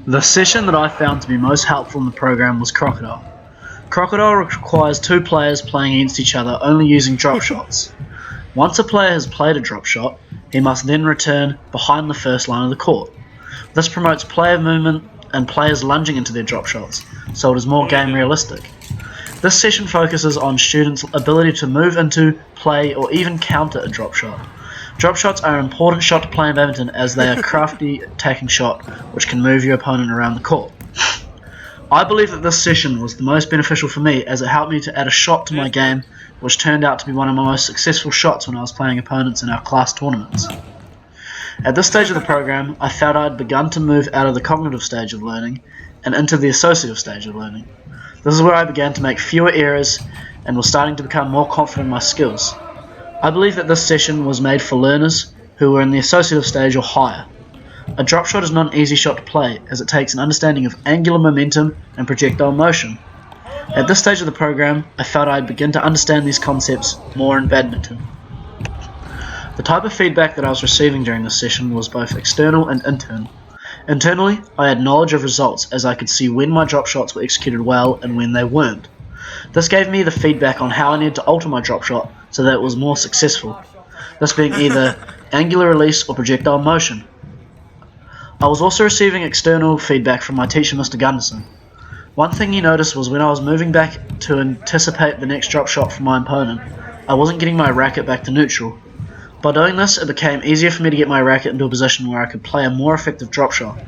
The session that I found to be most helpful in the program was Crocodile. Crocodile requires two players playing against each other only using drop shots. Once a player has played a drop shot, he must then return behind the first line of the court. This promotes player movement and players lunging into their drop shots, so it is more game realistic. This session focuses on students' ability to move into, play, or even counter a drop shot. Drop shots are an important shot to play in badminton as they are a crafty attacking shot which can move your opponent around the court. I believe that this session was the most beneficial for me as it helped me to add a shot to my game which turned out to be one of my most successful shots when I was playing opponents in our class tournaments. At this stage of the program, I felt I had begun to move out of the cognitive stage of learning and into the associative stage of learning. This is where I began to make fewer errors and was starting to become more confident in my skills. I believe that this session was made for learners who were in the associative stage or higher. A drop shot is not an easy shot to play as it takes an understanding of angular momentum and projectile motion. At this stage of the program, I felt I had begun to understand these concepts more in badminton. The type of feedback that I was receiving during this session was both external and internal. Internally, I had knowledge of results as I could see when my drop shots were executed well and when they weren't. This gave me the feedback on how I needed to alter my drop shot so that it was more successful, this being either angular release or projectile motion. I was also receiving external feedback from my teacher, Mr. Gunderson. One thing he noticed was when I was moving back to anticipate the next drop shot from my opponent, I wasn't getting my racket back to neutral. By doing this, it became easier for me to get my racket into a position where I could play a more effective drop shot.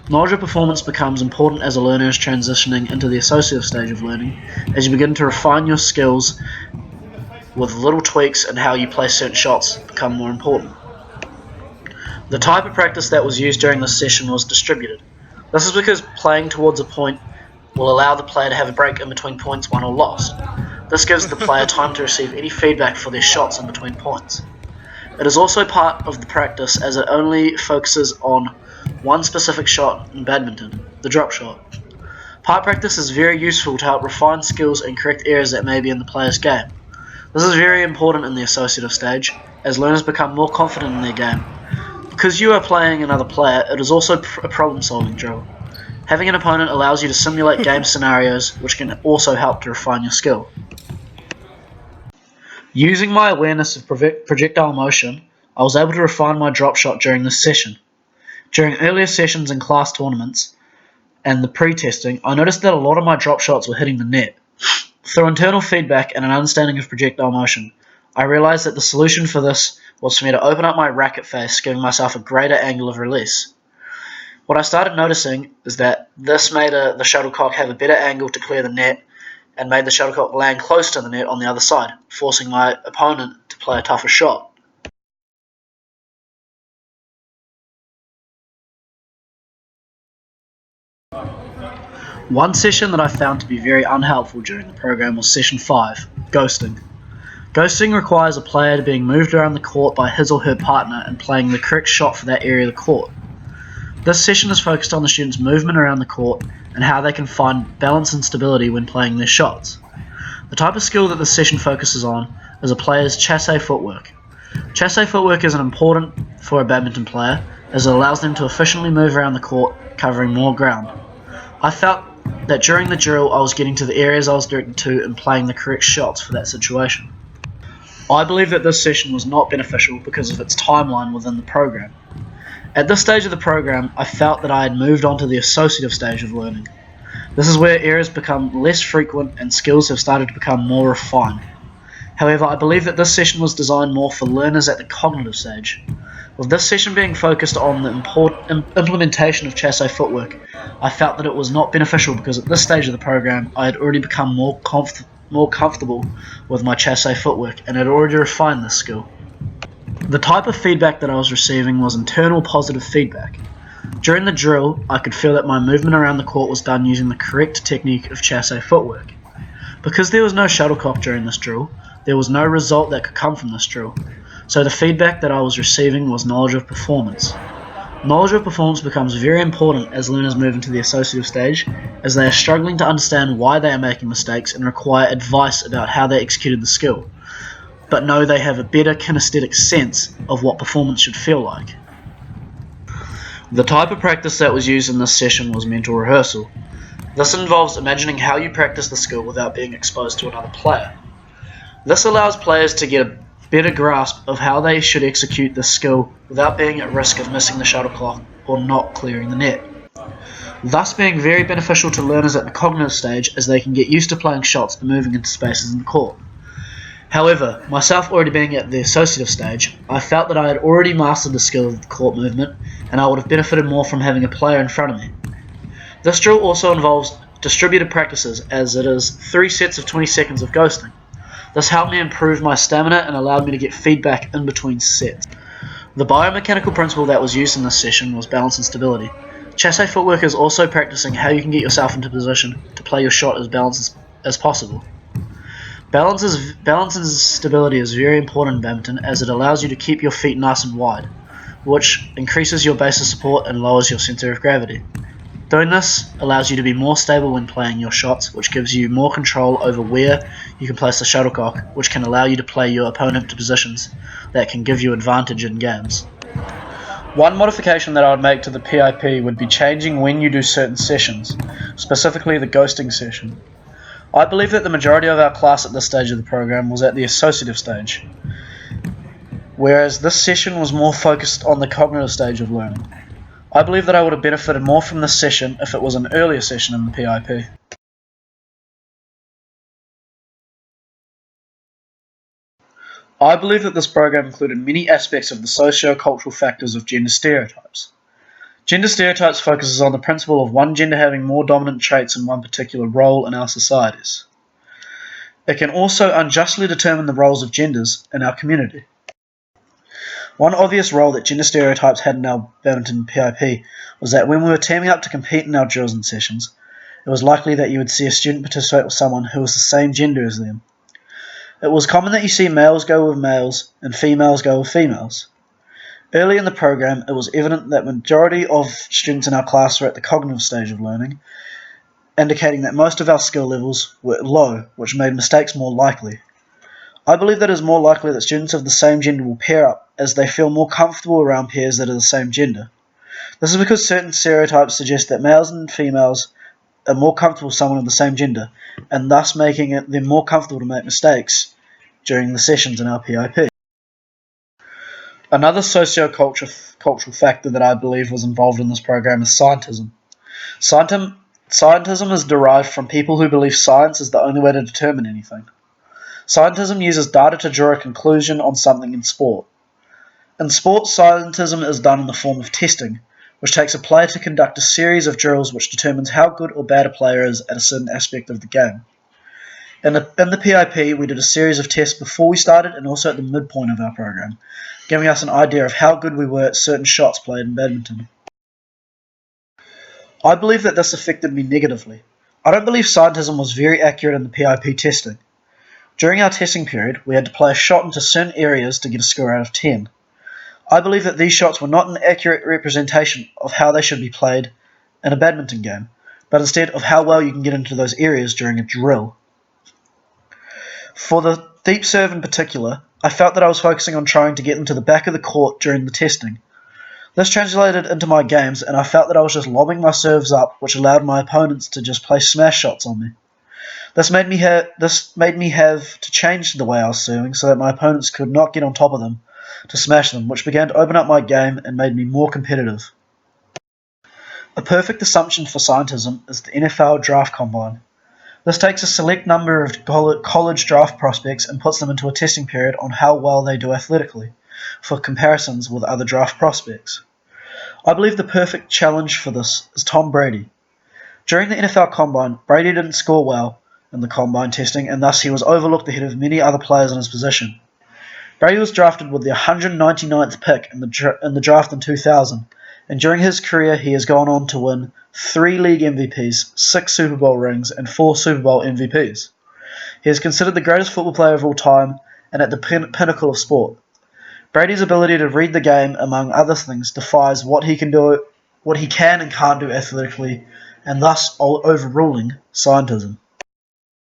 Knowledge of performance becomes important as a learner is transitioning into the associative stage of learning, as you begin to refine your skills with little tweaks and how you play certain shots become more important. The type of practice that was used during this session was distributed. This is because playing towards a point will allow the player to have a break in between points won or lost. This gives the player time to receive any feedback for their shots in between points. It is also part of the practice as it only focuses on one specific shot in badminton, the drop shot. Part practice is very useful to help refine skills and correct errors that may be in the player's game. This is very important in the associative stage, as learners become more confident in their game. Because you are playing another player, it is also a problem-solving drill. Having an opponent allows you to simulate game scenarios, which can also help to refine your skill. Using my awareness of projectile motion, I was able to refine my drop shot during this session. During earlier sessions in class tournaments and the pre-testing, I noticed that a lot of my drop shots were hitting the net. Through internal feedback and an understanding of projectile motion, I realized that the solution for this was for me to open up my racket face, giving myself a greater angle of release. What I started noticing is that this made the shuttlecock have a better angle to clear the net and made the shuttlecock land close to the net on the other side, forcing my opponent to play a tougher shot. One session that I found to be very unhelpful during the program was Session 5, Ghosting. Ghosting requires a player being moved around the court by his or her partner and playing the correct shot for that area of the court. This session is focused on the students' movement around the court and how they can find balance and stability when playing their shots. The type of skill that this session focuses on is a player's chassé footwork. Chassé footwork is important for a badminton player as it allows them to efficiently move around the court, covering more ground. I felt that during the drill I was getting to the areas I was directed to and playing the correct shots for that situation. I believe that this session was not beneficial because of its timeline within the program. At this stage of the program, I felt that I had moved on to the associative stage of learning. This is where errors become less frequent and skills have started to become more refined. However, I believe that this session was designed more for learners at the cognitive stage. With this session being focused on the implementation of chassé footwork, I felt that it was not beneficial because at this stage of the program I had already become more comfortable with my chassé footwork and had already refined this skill. The type of feedback that I was receiving was internal positive feedback. During the drill, I could feel that my movement around the court was done using the correct technique of chassé footwork. Because there was no shuttlecock during this drill, there was no result that could come from this drill, so the feedback that I was receiving was knowledge of performance. Knowledge of performance becomes very important as learners move into the associative stage, as they are struggling to understand why they are making mistakes and require advice about how they executed the skill, but know they have a better kinesthetic sense of what performance should feel like. The type of practice that was used in this session was mental rehearsal. This involves imagining how you practice the skill without being exposed to another player. This allows players to get a better grasp of how they should execute the skill without being at risk of missing the shuttlecock or not clearing the net, thus being very beneficial to learners at the cognitive stage as they can get used to playing shots and moving into spaces in the court. However, myself already being at the associative stage, I felt that I had already mastered the skill of the court movement and I would have benefited more from having a player in front of me. This drill also involves distributed practices as it is 3 sets of 20 seconds of ghosting. This helped me improve my stamina and allowed me to get feedback in between sets. The biomechanical principle that was used in this session was balance and stability. Chasse footwork is also practicing how you can get yourself into position to play your shot as balanced as possible. Balance and stability is very important in badminton as it allows you to keep your feet nice and wide, which increases your base of support and lowers your centre of gravity. Doing this allows you to be more stable when playing your shots, which gives you more control over where you can place the shuttlecock, which can allow you to play your opponent to positions that can give you advantage in games. One modification that I would make to the PIP would be changing when you do certain sessions, specifically the ghosting session. I believe that the majority of our class at this stage of the program was at the associative stage, whereas this session was more focused on the cognitive stage of learning. I believe that I would have benefited more from this session if it was an earlier session in the PIP. I believe that this program included many aspects of the socio-cultural factors of gender stereotypes. Gender stereotypes focuses on the principle of one gender having more dominant traits in one particular role in our societies. It can also unjustly determine the roles of genders in our community. One obvious role that gender stereotypes had in our badminton PIP was that when we were teaming up to compete in our drills and sessions, it was likely that you would see a student participate with someone who was the same gender as them. It was common that you see males go with males and females go with females. Early in the program, it was evident that the majority of students in our class were at the cognitive stage of learning, indicating that most of our skill levels were low, which made mistakes more likely. I believe that it is more likely that students of the same gender will pair up, as they feel more comfortable around pairs that are the same gender. This is because certain stereotypes suggest that males and females are more comfortable with someone of the same gender, and thus making them more comfortable to make mistakes during the sessions in our PIP. Another socio-cultural factor that I believe was involved in this program is scientism. Scientism is derived from people who believe science is the only way to determine anything. Scientism uses data to draw a conclusion on something in sport. In sport, scientism is done in the form of testing, which takes a player to conduct a series of drills which determines how good or bad a player is at a certain aspect of the game. In the PIP, we did a series of tests before we started and also at the midpoint of our program, giving us an idea of how good we were at certain shots played in badminton. I believe that this affected me negatively. I don't believe scientism was very accurate in the PIP testing. During our testing period, we had to play a shot into certain areas to get a score out of 10. I believe that these shots were not an accurate representation of how they should be played in a badminton game, but instead of how well you can get into those areas during a drill. For the deep serve in particular, I felt that I was focusing on trying to get into the back of the court during the testing. This translated into my games, and I felt that I was just lobbing my serves up, which allowed my opponents to just play smash shots on me. This made me have to change the way I was serving so that my opponents could not get on top of them to smash them, which began to open up my game and made me more competitive. A perfect assumption for scientism is the NFL Draft Combine. This takes a select number of college draft prospects and puts them into a testing period on how well they do athletically, for comparisons with other draft prospects. I believe the perfect challenge for this is Tom Brady. During the NFL Combine, Brady didn't score well in the Combine testing, and thus he was overlooked ahead of many other players in his position. Brady was drafted with the 199th pick in the draft in 2000, and during his career he has gone on to win 3 league MVPs, 6 Super Bowl rings, and 4 Super Bowl MVPs. He is considered the greatest football player of all time and at the pinnacle of sport. Brady's ability to read the game, among other things, defies what he can and can't do athletically, and thus overruling scientism.